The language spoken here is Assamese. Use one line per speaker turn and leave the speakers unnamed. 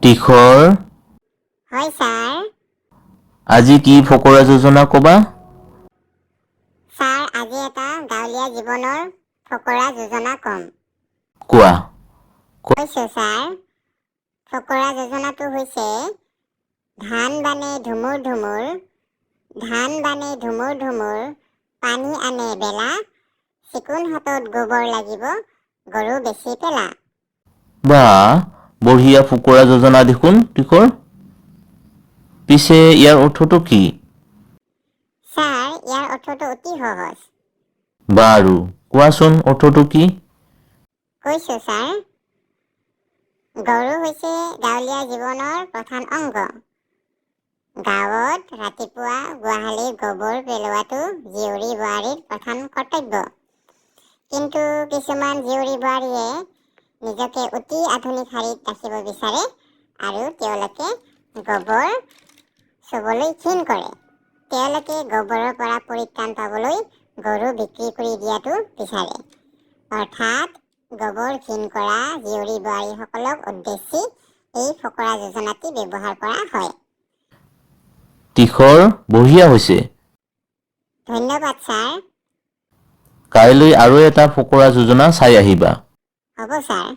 তীখৰ
হয় ছাৰ।
আজি কি ফকৰা যোজনা ক'বা?
ছাৰ আজি এটা গাঁৱলীয়া জীৱনৰ ফকৰা যোজনা ক'ম।
কোৱা।
কৈছো ছাৰ। ফকৰা যোজনাটো হৈছে ধান বানে ধুমুৰ ধুমুৰ, ধান বানে ধুমুৰ ধুমুৰ, পানী আনে বেলা, চিকুণ হাতত গোবৰ লাগিব, গৰু বেচি পেলা।
বা বঢ়িয়া ফকৰা যোজনা দেখোন তীখৰ। পিছে ইয়াৰ অৰ্থটো কি?
ছাৰ ইয়াৰ অৰ্থটো অতি সহজ।
বাৰু কোৱাচোন অৰ্থটো কি?
কৈছো ছাৰ। গৰু হৈছে গাঁৱলীয়া জীৱনৰ প্ৰধান অংগ। গাঁৱত ৰাতিপুৱা গোহালিৰ গোবৰ পেলোৱাটো জীয়ৰী বোৱাৰীৰ প্ৰধান কৰ্তব্য। কিন্তু কিছুমান জীয়ৰী বোৱাৰীয়ে নিজকে অতি আধুনিক শাৰীত ৰাখিব বিচাৰে আৰু তেওঁলোকে গোবৰ চুবলৈ ঘিণ কৰে। তেওঁলোকে গোবৰৰ পৰা পৰিত্ৰাণ পাবলৈ গৰু বিক্ৰী কৰি দিয়াটো বিচাৰে। অৰ্থাৎ গোবৰ ঘিণ কৰা জীয়ৰী বোৱাৰীসকলক উদ্দেশ্যি এই ফকৰা যোজনাটি ব্যৱহাৰ কৰা হয়।
তীখৰ বঢ়িয়া হৈছে।
ধন্যবাদ ছাৰ।
কাইলৈ আৰু এটা ফকৰা যোজনা চাই আহিবা।
হ'ব ছাৰ।